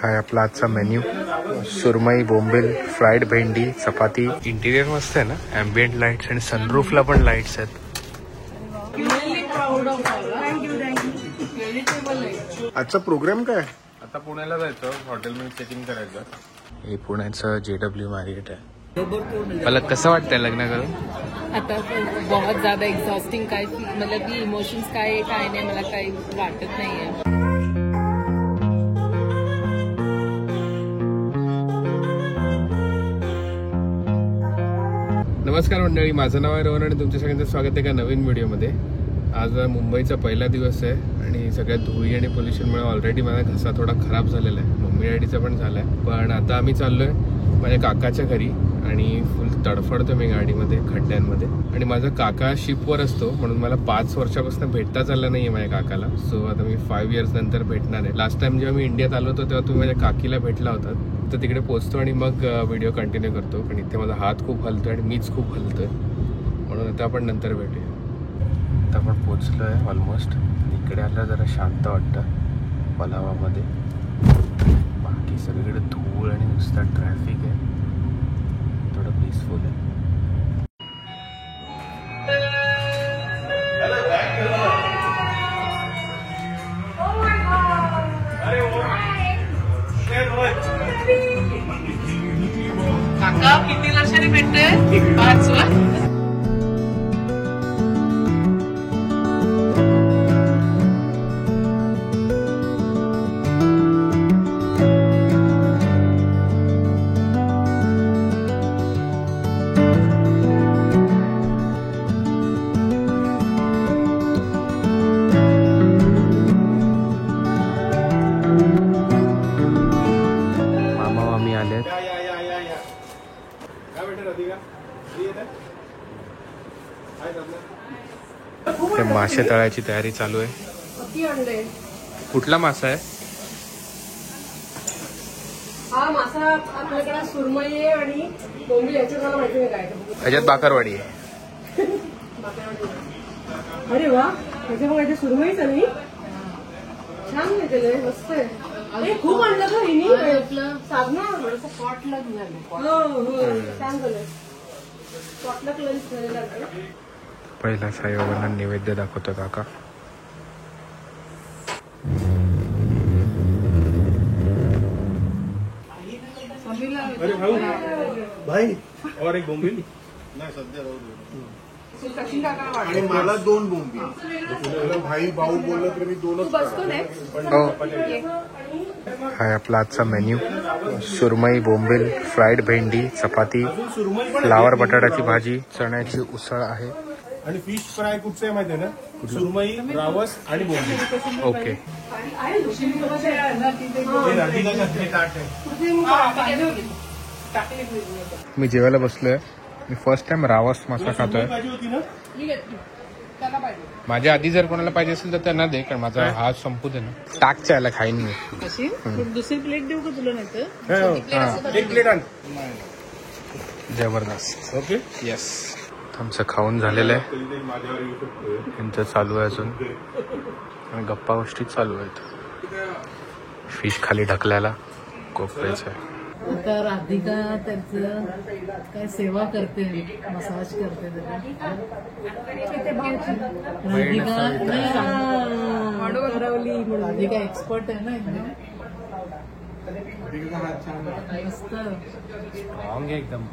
हा आपला आजचा मेन्यू, सुरमई, बोंबील, फ्राईड भेंडी, चपाती. इंटिरियर मस्त आहे ना, ॲम्बियंट लाईट्स आणि सनरूफला पण लाईट्स आहेत. आजचा प्रोग्राम काय? आता पुण्याला जायचं, हॉटेलमध्ये चेकिंग करायचं. हे पुण्याचं JW मॅरियट आहे. मला कसं वाटतंय लग्न करून? आता बहुत ज्यादा एक्झॉस्टिंग, काय मतलब की इमोशन्स काय नाही, मला काही वाटत नाहीये. नमस्कार मंडळी, माझं नाव आहे रोहन आणि तुमच्या सगळ्यांचं स्वागत आहे का नवीन व्हिडिओमध्ये. आज मुंबईचा पहिला दिवस आहे आणि सगळ्यात धुळी आणि पोल्युशनमुळे ऑलरेडी माझा घसा थोडा खराब झालेला आहे. मम्मी डॅडीचा पण झाला आहे. पण आता आम्ही चाललो आहे माझ्या काकाच्या घरी आणि फुल तडफडतो मी गाडीमध्ये, खड्ड्यांमध्ये. आणि माझा काका शिपवर असतो म्हणून मला 5 वर्षापासून भेटता चाललं नाही आहे माझ्या काकाला. सो आता मी 5 इयर्स नंतर भेटणार आहे. लास्ट टाइम जेव्हा मी इंडियात आलो होतो तेव्हा तुम्ही माझ्या काकीला भेटला होता. तर तिकडे पोचतो आणि मग व्हिडिओ कंटिन्यू करतो. पण इथे माझा हात खूप हलतोय आणि मीच खूप हलतोय, म्हणून आता आपण नंतर भेटूया. आता आपण पोचलो आहे ऑलमोस्ट. इकडे आलं जरा शांत वाटतं पलावामध्ये. बाकी सगळीकडे धूळ आणि नुसता ट्रॅफिक आहे. थोडं पीसफुल आहे. काका किती वर्षांनी भेटतोय? 5 वर्ष. ते मासे तळायची तयारी चालू आहे. कुठला मासा आहे हा? मासा आपल्याकडे सुरमई आहे आणि बोंबील. याच्यात मला माहिती नाही काय. ह्याच्यात बाकरवाडी आहे. अरे वा, त्याच्यामुळे सुरमईच नाही. छान घेतलंय, मस्त आहे. अरे खूप आणलं का हिनी आपलं साधना पॉटलक झालं. हो हो, छान झालं. पॉटलक लंच झालेलं. पहिला साईबाबांना नैवेद्य दाखवतो काका. अरे भाई और एक बोंबील नाही सध्या आणि मला 2 बोंबील. भाई भाऊ बोललं तर मी 2च. हा आपला आजचा मेन्यू, सुरमई, बोंबील, फ्राईड भेंडी, चपाती, फ्लावर बटाट्याची भाजी, चण्याची उसळ आहे. आणि फिश फ्राय कुठचं आहे माहिती आहे ना? सुरमई, रावस आणि बोंबील. ओके. मी जेवायला बसलोय. मी फर्स्ट टाइम रावस मासा खातोय. माझ्या आधी जर कोणाला पाहिजे असेल तर त्यांना दे, कारण माझा हात संपू दे ना. टाकच्या याला खाईन मी. दुसरी प्लेट देऊ का तुला? नाही एक प्लेट आण. जबरदस्त. Okay, yes. आमचं खाऊन झालेलं आहे. यांचं चालू आहे अजून आणि गप्पा गोष्टी चालू आहेत. फिश खाली ढकलायला कोपऱ्याचं आहे. आता राधिका त्याचं काय सेवा करते, मसाज करते. राधिका एक्सपर्ट आहे ना एकदम. मस्त स्ट्रॉंग आहे एकदम.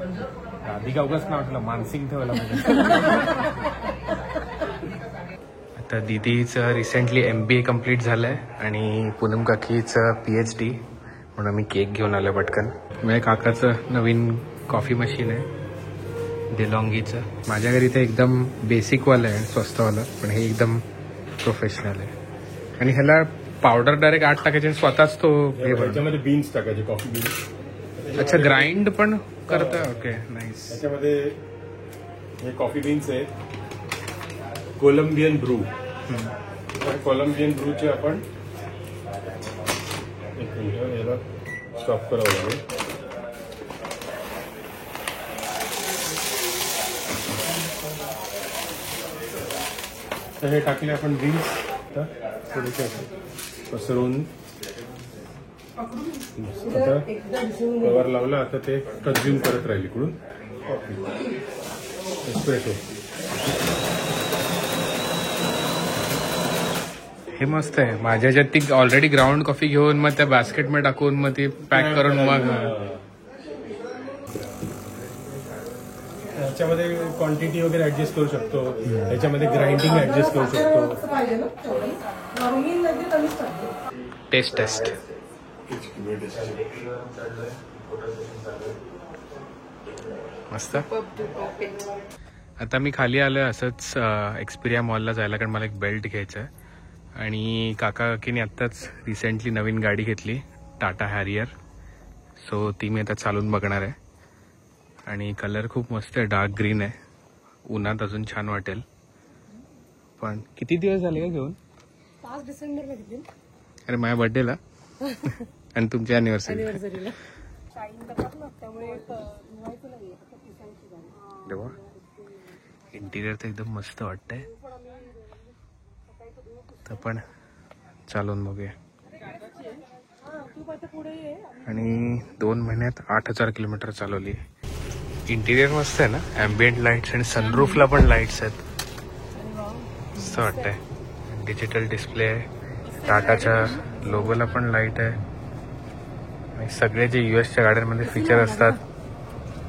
राधिका उगाच नाव ठेवलं, मानसिंग ठेवला. आता दीदीचं रिसेंटली MBA कम्प्लीट झालंय आणि पूनम काकीचं PhD, म्हणून मी केक घेऊन आलो पटकन. माझ्या काकाचं नवीन कॉफी मशीन आहे डेलॉंगीचं. माझ्या घरी ते एकदम बेसिकवालं आहे, स्वस्तवालं, पण हे एकदम प्रोफेशनल आहे. आणि ह्याला पावडर डायरेक्ट आत टाकायचे, स्वतःच तो हे त्याच्यामध्ये बीन्स टाकायचे, कॉफी बीन्स. अच्छा, ग्राइंड पण करता. Okay, nice. त्याच्यामध्ये हे कॉफी बीन्स आहे, कोलंबियन ब्रू. कोलंबियन ब्रूचे आपण एक मिनिट याला स्टॉप करावं लागेल. तर हे टाकले आपण बीन्स थोडेसे पसरवून आता कवर लावला, आता ते कंझ्युम करत राहील इकडून. एस्प्रेसो हे मस्त आहे. माझ्या ह्याच्यात ती ऑलरेडी ग्राउंड कॉफी घेऊन मग त्या बास्केटमध्ये टाकून मग ती पॅक करून मग याच्यामध्ये क्वांटिटी वगैरे ऍडजस्ट करू शकतो, याच्यामध्ये ग्राइंडिंग ऍडजस्ट करू शकतो. पाहिजे ना नॉर्मल म्हणजे कमीच टाकतो. टेस्ट मस्त. आता मी खाली आलोय असंच एक्सपिरिया मॉलला जायला, कारण मला एक बेल्ट घ्यायचं आहे. आणि काकाकीने आत्ताच रिसेंटली नवीन गाडी घेतली, टाटा हॅरियर. सो ती मी आता चालून बघणार आहे. आणि कलर खूप मस्त आहे, डार्क ग्रीन आहे. उन्हात अजून छान वाटेल. पण किती दिवस झाले का घेऊन? 5 डिसेंबरला घेतली. अरे माझ्या बर्थडेला आणि तुमच्या अॅनिव्हर्सरी. शाईन करतात ना, त्यामुळे निवायचं नाहीये. तेव्हा इंटिरियर तर एकदम मस्त वाटतंय. तर पण चालून बघूया. आणि 2 महिन्यात 8,000 किलोमीटर चालवली. इंटिरियर मस्त आहे ना, ॲम्बियंट लाईट्स आणि सनरूफला पण लाईट्स आहेत. मस्त वाटतंय. डिजिटल डिस्प्ले आहे, टाटाच्या लोगोला पण लाईट आहे. आणि सगळे जे US च्या गाड्यांमध्ये फीचर असतात,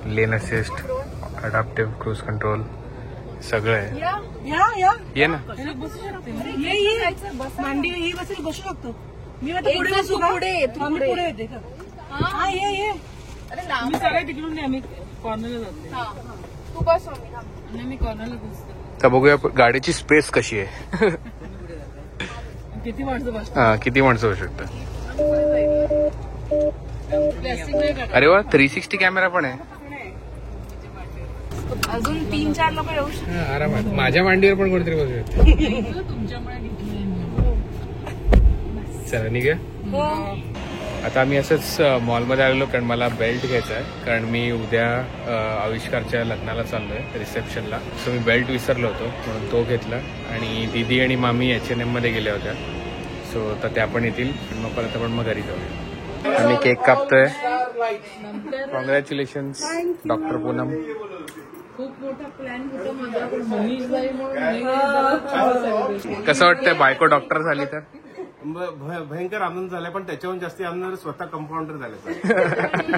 लेन असिस्ट, अडॅप्टिव्ह क्रूज कंट्रोल, सगळं आहे. ये ना, मांडी ही बसेल, बसू शकतो. मी आता पुढे बसू का? पुढे येते का? हा ये. मी सगळे तिकडून नाही, आम्ही कॉर्नरला जातो. तू बस. मी कॉर्नरला बसतो. तर बघूया गाडीची स्पेस कशी आहे. किती माणसं बस. किती माणसं होऊ शकतात. अरे वा, 360 कॅमेरा पण आहे. अजून 3-4 लोक येऊ शकतात आरामात. माझ्या मांडीवर पण कोणतरी बसू शकतो. चला निघा. आता आम्ही असंच मॉलमध्ये आलेलो, कारण मला बेल्ट घ्यायचा आहे. कारण मी उद्या आविष्कारच्या लग्नाला चाललोय, रिसेप्शनला. सो मी बेल्ट विसरलो होतो, म्हणून तो घेतला. आणि दीदी आणि मामी H&M मध्ये गेल्या होत्या. सो तर त्या पण येतील. मग परत आपण मग घरी जाऊया. आम्ही केक कापतोय. Congratulations doctor Poonam. खूप मोठा प्लॅन होता माझा, पण मनीष बाई म्हणून कसं वाटतंय बायको डॉक्टर झाली तर? भयंकर आनंद झालाय, पण त्याच्याहून जास्ती आनंद स्वतः कंपाऊंडर झाले.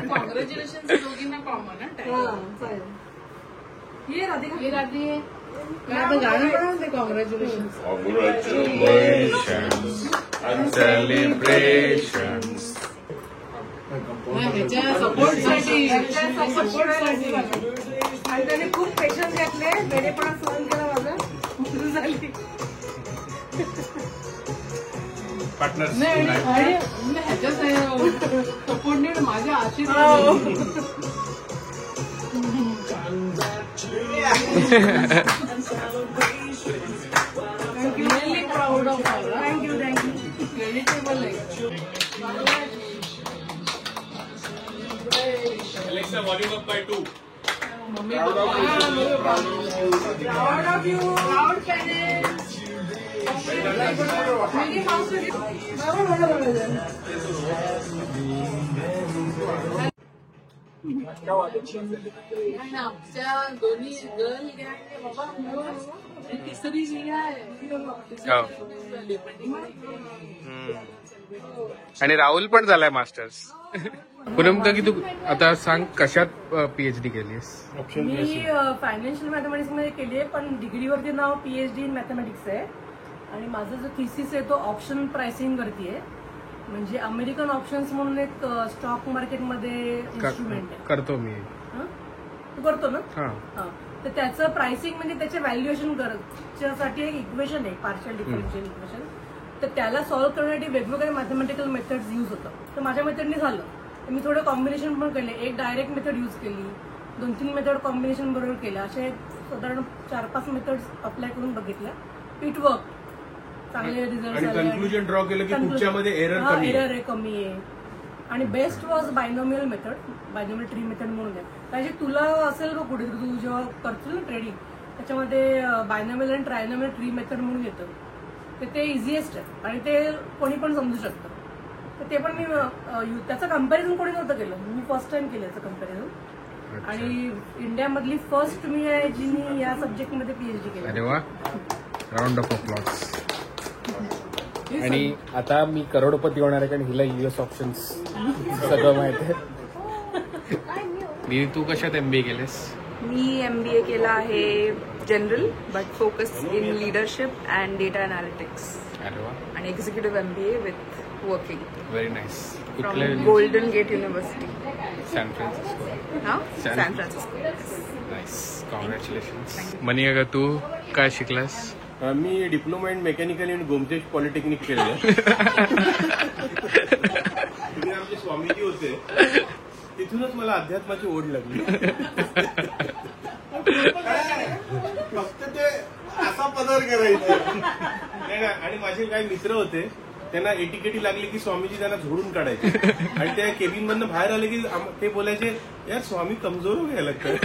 कॉंग्रॅच्युलेशन दोघींना कॉमन. ये राधिका. गाणं पण कॉंग्रॅच्युलेशन. सेलिब्रेशन्स. सपोर्टसाठी त्याने खूप पेशन्स घेतले, वेळेपणा सहन केला माझा. मुलं झाली. नाही ह्याच्याच सपोर्ट नाही, माझ्या आशीर्वाद. Proud of. थँक्यू. क्रेडिटेबल आहे. volume up by 2. Mummy Proud of you. Proud parents. आमच्या दोन्ही गर्ल गँग बाबा, तिसरी जी आहे. आणि राहुल पण झालाय मास्टर्स. पूनम का की तू आता सांग, कशात PhD केलीस? मी फायनान्शियल मॅथमॅटिक्स मध्ये केली आहे, पण डिग्रीवरती नाव PhD इन मॅथमॅटिक्स आहे. आणि माझा जो थिसिस आहे तो ऑप्शन प्राइसिंग वरती आहे. म्हणजे अमेरिकन ऑप्शन्स म्हणून एक स्टॉक मार्केटमध्ये इन्स्ट्रुमेंट आहे. करतो मी. तू करतो ना? हा. तर त्याचं प्राइसिंग म्हणजे त्याचे व्हॅल्युएशन करण्यासाठी एक इक्वेशन आहे, पार्शियल डिफरन्शियल इक्वेशन. तर त्याला सॉल्व्ह करण्यासाठी वेगवेगळे मॅथमॅटिकल मेथड्स यूज होतात. तर माझ्या मेथडनी झालं. तर मी थोडं कॉम्बिनेशन पण केले. एक डायरेक्ट मेथड यूज केली, 2-3 मेथड कॉम्बिनेशन बरोबर केल्या. असे साधारण 4-5 मेथड्स अप्लाय करून बघितल्या. It work. चांगले रिझल्ट आले. कन्क्लुजन ड्रॉ केलं की कुठच्यामध्ये एरर कमी आहे. आणि best was binomial method, binomial tree method म्हणून आहे. म्हणजे तुला असेल का कुठे तू जेव्हा करतो ना ट्रेडिंग, त्याच्यामध्ये बायनॉमियल आणि ट्रायनॉमियल ट्री मेथड म्हणून येतं. तर ते इझिएस्ट आहे आणि ते कोणी पण समजू शकतं. तर ते पण मी त्याचं कम्पॅरिझन कोणी नव्हतं केलं, मी फर्स्ट टाइम केलं याचं कम्पॅरिझन. आणि इंडियामधली फर्स्ट मी आहे जिनी या सब्जेक्टमध्ये PhD केली. अरे वा, राऊंड ऑफ अप्लॉज. आणि आता मी करोडपती होणार आहे कारण हिला US ऑप्शन्स सगळं माहित आहे. दीदी तू कशात MBA केलेस? मी MBA केला आहे general but focus in leadership and data analytics अरे वा, आणि executive MBA with working very nice. From कुठल्या? Golden Gate University. San Francisco. हा, San Francisco. Nice, congratulations. Manika तू काय शिकलास? मी डिप्लोमा इन मेकॅनिकल इन गोमतेज पॉलिटेक्निक केलेलं. तिथे आमचे स्वामीजी होते, तिथूनच मला अध्यात्माची ओढ लागली. फक्त ते असा पदर करायचा. आणि माझे काही मित्र होते, त्यांना एटीकेटी लागली की स्वामीजी त्यांना झोडून काढायचे. आणि त्या केबिन मधनं बाहेर आले की ते बोलायचे, यार स्वामी कमजोर हो गया लगता है.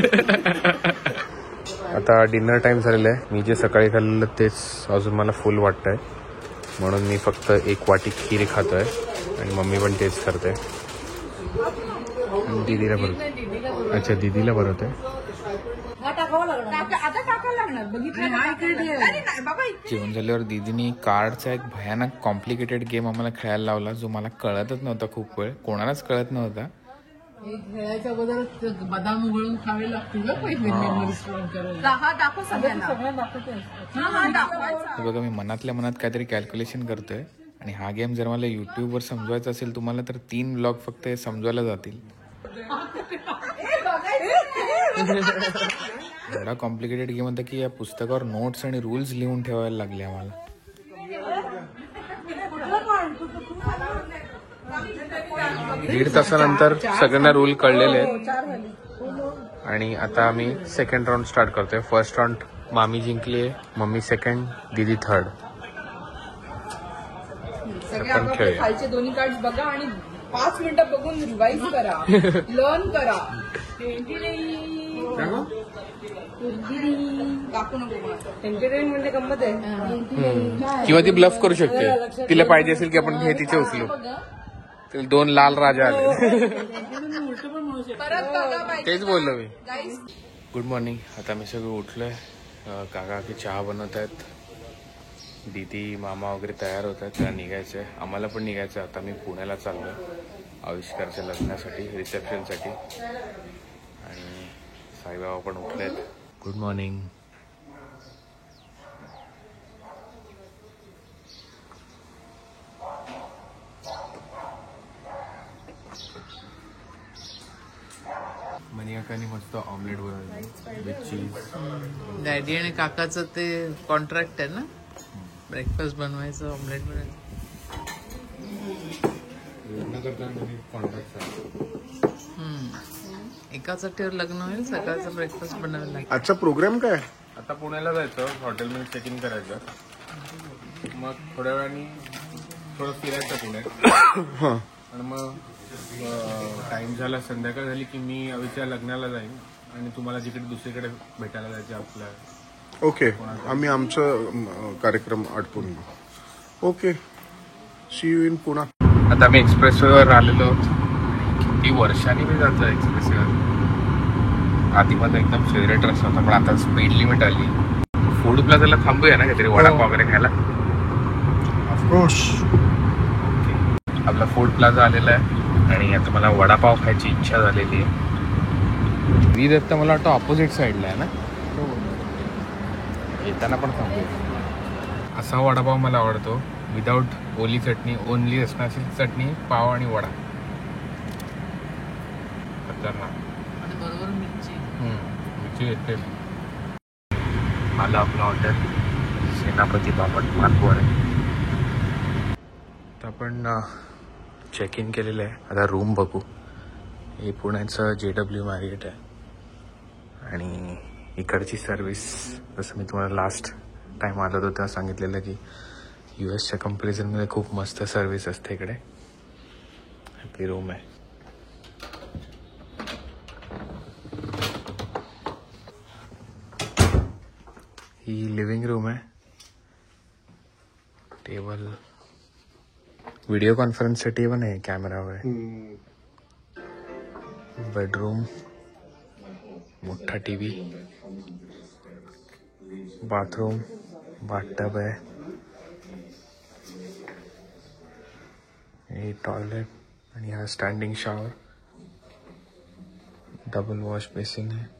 आता डिनर टाइम झालेला आहे. मी जे सकाळी खाल्लेलं तेच अजून मला फुल वाटतंय, म्हणून मी फक्त 1 वाटी खीर खातोय आणि मम्मी पण तेच करते. दीदीला भरत. अच्छा, दीदीला भरत आहे. आता टाकायला लागणार. बघितलं जेवण झाल्यावर दीदीनी कार्डचा एक भयानक कॉम्प्लिकेटेड गेम आम्हाला खेळायला लावला, जो मला कळतच नव्हता. खूप वेळ कोणालाच कळत नव्हता. खेळायच्या अगोदर बदाम उघडून खावे लागतील ना पहिले मेमरी स्ट्रॉंग करायला. हा दाखव सगळ्यांना. सगळं दाखवते. दाखवायचा. हे बघा, मी मनातल्या मनात काहीतरी कॅल्क्युलेशन करतोय. आणि हा गेम जर मला युट्यूबवर समजवायचा असेल तुम्हाला तर 3 ब्लॉग फक्त हे समजवायला जातील. एवढा कॉम्प्लिकेटेड गेम होता की या पुस्तकावर नोट्स आणि रूल्स लिहून ठेवायला लागले आम्हाला. दीड तासानंतर सगळ्यांना रूल कळलेले आहेत आणि आता आम्ही सेकंड राऊंड स्टार्ट करतोय. फर्स्ट राऊंड मामी जिंकली, मम्मी सेकंड, दीदी थर्ड. आपण खेळूया. खालचे दोन्ही कार्ड बघा आणि 5 मिनिटं बघून रिवाइज करा, लर्न करा. दाखवू नको मला. एंटरटेन म्हणजे गंमत आहे. किंवा ती ब्लफ करू शकते. तिला पाहिजे असेल की आपण हे तिचे उचलू. तिला 2 लाल राजा आले. परत बघा पाहिजे. तेच बोललो मी. गाईस गुड मॉर्निंग. आता मी सगळं उठलोय. काका की चहा बनवत आहेत. दीदी मामा वगैरे तयार होत आहेत. त्याला निघायचंय. आम्हाला पण निघायचं. आता मी पुण्याला चाललोय आविष्कारच्या लग्नासाठी, रिसेप्शनसाठी. आणि साईबाबा पण उठलेत. Good morning. मनिकाने मस्त ऑमलेट बनवली विथ चीज. डॅडी आणि काकाचं ते कॉन्ट्रॅक्ट आहे ना, ब्रेकफास्ट बनवायचं, ऑमलेट बनवायचं. एकाच अट्टीवर लग्न होईल, सकाळचं ब्रेकफास्ट बनवायला लागेल. आजचा प्रोग्राम काय? आता पुण्याला जायचं, हॉटेलमध्ये चेक इन करायचं, मग थोड्या वेळाने थोडं फिरायचं पुण्यात. आणि मग टाइम झाला, संध्याकाळ झाली की मी अविच्या लग्नाला जाईन आणि तुम्हाला जिकडे दुसरीकडे भेटायला जायचं आपल्या. ओके, आम्ही आमचं कार्यक्रम आटपून घेऊ. Okay, see you in Pune. आता आम्ही एक्सप्रेसवेवर आलेलो. किती वर्षांनी मी जातो एक्सप्रेसवेवर. आधी माझा एकदम फेवरेट रस्ता होता, पण आता स्पीड लिमिट आली. फूड प्लाझाला थांबूया ना काहीतरी वडापाव वगैरे खायला. ऑफकोर्स. आपला फूड प्लाझा आलेला आहे आणि आता मला वडापाव खायची इच्छा झालेली आहे. वीज आता मला वाटतं ऑपोजिट साईडला आहे ना, येताना पण थांबू. असा वडापाव मला आवडतो, विदाऊट ओली चटणी, ओनली असणारी चटणी, पाव आणि वडा. खतरनाक. आणि बरोबर मिरची. मिरची येते. आलं आपलं हॉटेल सेनापती बापट मानपूर आहे. तर आपण चेक इन केलेलं आहे. आता रूम बघू. हे पुण्याचं JW मॅरियट आहे आणि इकडची सर्विस, जसं मी तुम्हाला लास्ट टाइम आलो होतो तेव्हा सांगितलेलं की US कंपॅरिझनमध्ये खूप मस्त सर्विस असते इकडे. आपली रूम आहे. ही लिव्हिंग रूम आहे. टेबल, व्हिडिओ कॉन्फरन्ससाठी पण आहे कॅमेरा वगैरे. बेडरूम, मोठा टीव्ही, बाथरूम, बाथटब आहे, हे टॉयलेट आणि हा standing shower, double wash basin आहे.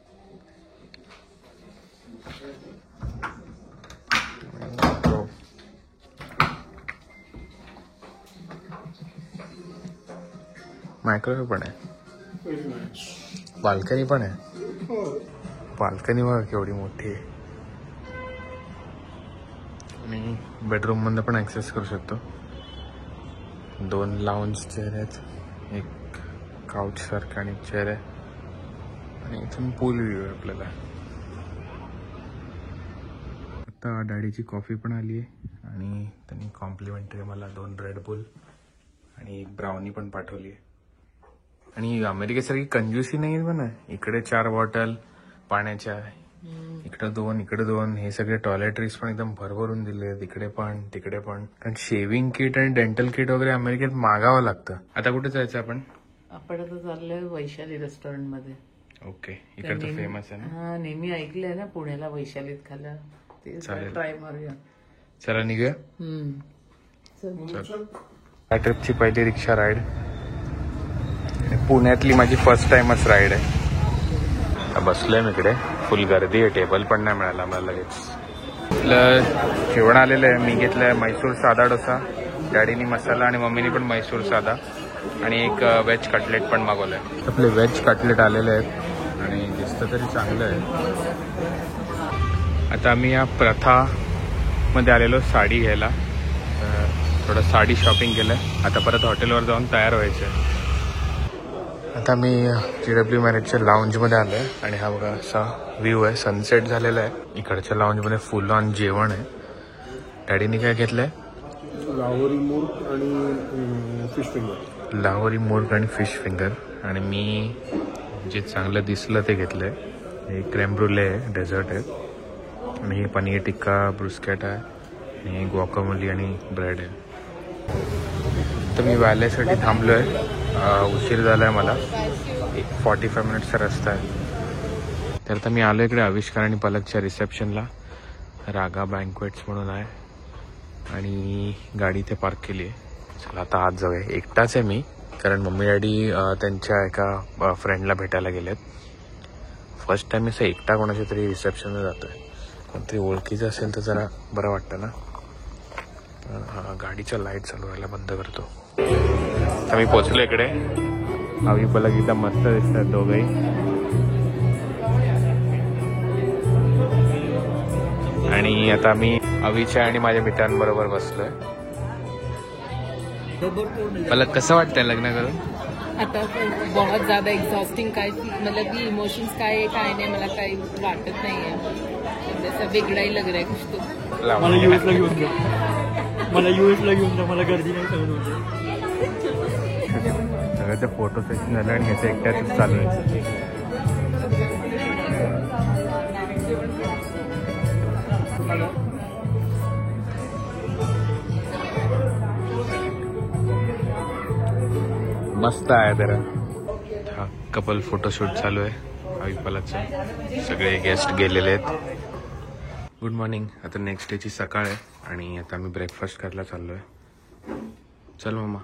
मायक्रोवेव्ह पण आहे, बाल्कनी पण आहे. बाल्कनी बघा केवढी मोठी आहे. आणि बेडरूम मधनं पण ऍक्सेस करू शकतो. 2 लाऊंज चेअर आहेत, एक काउच सारखा आणि चेअर आहे, आणि इथून पूल व्ह्यू आहे आपल्याला. आता डॅडीची कॉफी पण आली आहे आणि त्यांनी कॉम्प्लिमेंटरी मला 2 रेड बुल आणि एक ब्राउनी पण पाठवली आहे. आणि अमेरिकेसारखी कंजूसी नाही पण आहे. इकडे 4 बॉटल पाण्याच्या, इकडे 2, इकडे 2. हे सगळे टॉयलेटरीज पण एकदम भरभरून दिले, इकडे पण तिकडे पण. कारण शेविंग किट आणि डेंटल किट वगैरे अमेरिकेत मागावं लागतं. आता कुठे जायचं आपण? आपण आता चाललोय वैशाली रेस्टॉरंट मध्ये. ओके, इकडचं फेमस आहे ना. हा, नेहमी ऐकलंय ना पुण्याला वैशालीत खाल्लं, ते ट्राय मारूया. चला निघूया. या ट्रिपची पहिली रिक्षा राईड, पुण्यातली माझी फर्स्ट टाइमच राईड आहे. बसलोय मी इकडे, फुल गर्दी आहे, टेबल पण नाही मिळाला मला लगेच. जेवण आलेलं आहे. मी घेतलंय मैसूर साधा डोसा, डॅडीनी मसाला आणि मम्मीनी पण मैसूर साधा, आणि एक व्हेज कटलेट पण मागवलंय. आपले व्हेज कटलेट आलेले आहेत आणि दिसतं तरी चांगलं आहे. आता आम्ही या प्रथा मध्ये आलेलो साडी घ्यायला, थोडं साडी शॉपिंग केलंय. आता परत हॉटेलवर जाऊन तयार व्हायचं. आता मी GW मॅरिटच्या लाऊंजमध्ये आलो आहे आणि हा बघा असा व्ह्यू आहे. सनसेट झालेला आहे. इकडच्या लाऊंजमध्ये फुल ऑन जेवण आहे. डॅडीने काय घेतलंय? लाहोरी मूर्ग आणि फिश फिंगर. लाहोरी मूर्ग आणि फिश फिंगर. आणि मी जे चांगलं दिसलं ते घेतलंय. हे क्रेम ब्रुले आहे, डेझर्ट आहे, आणि हे पनीर टिक्का ब्रुस्केट आहे, आणि गुआकामोली आणि ब्रेड आहे. तर मी व्हॅलेसाठी थांबलो आहे. उशीर झाला आहे मला, 45 मिनिट्सचा रस्ता आहे. तर आता मी आलो इकडे आविष्कार आणि पलकच्या रिसेप्शनला. रागा बँक्वेट्स म्हणून आहे, आणि गाडी इथे पार्क केली आहे. चला आता आत जाऊया. एकटाच आहे मी, कारण मम्मी डॅडी त्यांच्या एका फ्रेंडला भेटायला गेलेत. फर्स्ट टाइम असं एकटा कोणाच्या तरी रिसेप्शनला जातोय. कोणतरी ओळखीचं असेल तर जरा बरं वाटतं ना. हा, गाडीचा लाईट चालू व्हायला बंद करतो. तर मी पोचलो इकडे. आवी पलक एकदम मस्त दिसतात दोघंही. आणि आता मी अवीच्या आणि माझ्या मित्रांबरोबर बसलोय. पलक कसं वाटतंय लग्न करून? आता बहुत ज्यादा एक्झॉस्टिंग, काय मतलब की इमोशंस काय नाही मला काही वाटत नाहीये. जसं वेगळाही लग रहा है कुछ तो. मला यूएसला घेऊन जा, मला गर्दी नाही सगळं. सगळ्याचं फोटो सेशन झालं आणि ह्याचं एकट्याच चालू आहे. मस्त आहे जरा. हा कपल फोटोशूट चालू आहे आविपलाचं. सगळे गेस्ट गेलेले आहेत. Good morning. आता नेक्स्ट डेची सकाळ आहे आणि आता आम्ही ब्रेकफास्ट करायला चाललो आहे. चल मामा.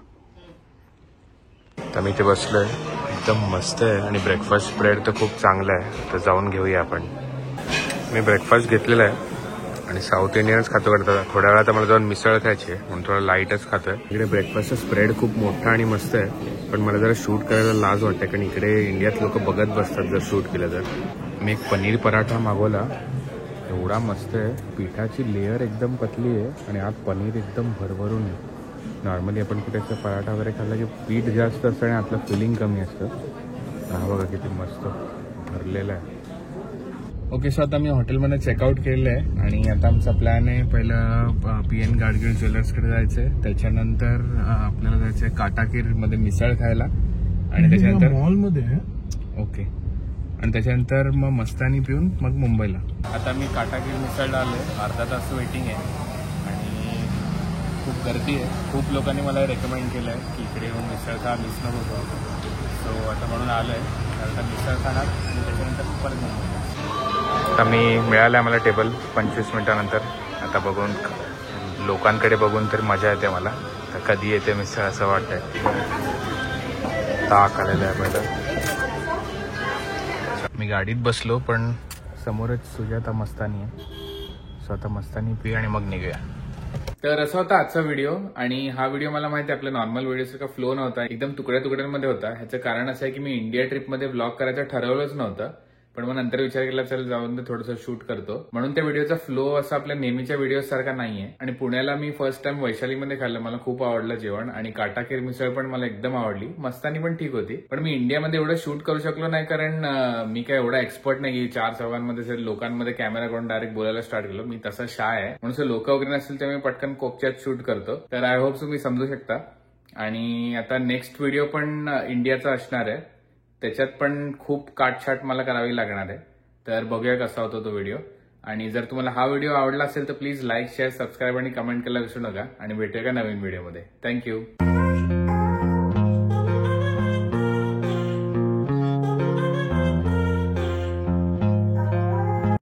आता मी इथे बसलोय, एकदम मस्त आहे, आणि ब्रेकफास्ट स्प्रेड तर खूप चांगला आहे. तर जाऊन घेऊया आपण. मी ब्रेकफास्ट घेतलेला आहे आणि साऊथ इंडियनच खातो करता. थोड्या वेळात मला जाऊन मिसळ खायची आहे, म्हणून थोडा लाईटच खातोय. इकडे ब्रेकफास्टचा स्प्रेड खूप मोठा आणि मस्त आहे, पण मला जरा शूट करायला लाज वाटते, कारण इकडे इंडियात लोक बघत बसतात जर शूट केलं तर. मी एक पनीर पराठा मागवला, एवढा मस्त आहे. पिठाची लेअर एकदम पतली आहे आणि आत पनीर एकदम भरभरून आहे. नॉर्मली आपण कुठे पराठा वगैरे खाल्ला की पीठ जास्त असतं आणि आतलं फिलिंग कमी असतं. हा बघा किती मस्त भरलेलं आहे. ओके, सो आता मी हॉटेलमध्ये चेकआउट केलेलं आहे आणि आता आमचा प्लॅन आहे पहिलं PN गाडगीळ ज्वेलर्सकडे जायचं आहे. त्याच्यानंतर आपल्याला जायचं आहे काटाकीरमध्ये मिसळ खायला, आणि त्याच्यानंतर मॉलमध्ये. ओके, आणि त्याच्यानंतर मग मस्तानी पिऊन मग मुंबईला. आता मी काटाकीर मिसळला आलो आहे. अर्धा तास वेटिंग आहे आणि खूप गर्दी आहे. खूप लोकांनी मला रेकमेंड केलं आहे की इकडे येऊन मिसळ खा, मिस नको करू. सो आता म्हणून आलो आहे. आता मिसळ खाणार आणि त्याच्यानंतर परत मुंबईला. आता मी मिळालं आहे मला टेबल 25 मिनिटानंतर. आता बघून लोकांकडे बघून तर मजा येते मला. तर कधी येते मिसळ असं वाटतंय. ताक आलेलं आहे पहिलं. मी गाडीत बसलो पण समोरच सुजाता मस्तानी आहे. सो आता मस्तानी पिऊया आणि मग निघूया. तर असा होता आजचा व्हिडिओ. आणि हा व्हिडिओ मला माहिती आहे आपल्या नॉर्मल व्हिडिओसारखा फ्लो नव्हता, एकदम तुकड्या तुकड्यांमध्ये होता. ह्याचं कारण असं आहे की मी इंडिया ट्रिपमध्ये व्लॉग करायचं ठरवलंच नव्हतं, पण मग नंतर विचार केला चल जाऊन थोडंसं शूट करतो. म्हणून त्या व्हिडिओचा फ्लो असा आपल्या नेहमीच्या व्हिडिओ सारखा नाहीये. आणि पुण्याला मी फर्स्ट टाइम वैशालीमध्ये खाल्लं, मला खूप आवडलं जेवण. आणि काटाकेर मिसळ पण मला एकदम आवडली. मस्तानी पण ठीक होती. पण मी इंडियामध्ये एवढं शूट करू शकलो नाही कारण मी काय एवढा एक्सपर्ट नाही की 4 चौघांमध्ये लोकांमध्ये कॅमेरा करून डायरेक्ट बोलायला स्टार्ट केलं. मी तसा शाय आहे म्हणून लोक वगैरे नसतील तर मी पटकन कोकच्यात शूट करतो. तर आय होप तुम्ही समजू शकता. आणि आता नेक्स्ट व्हिडिओ पण इंडियाचा असणार आहे. त्याच्यात पण खूप काटछाट मला करावी लागणार आहे. तर बघूया कसा होतो तो व्हिडिओ. आणि जर तुम्हाला हा व्हिडिओ आवडला असेल तर प्लीज लाईक, शेअर, सबस्क्राईब आणि कमेंट करायला विसरू नका. आणि भेटूया का नवीन व्हिडिओमध्ये. थँक्यू.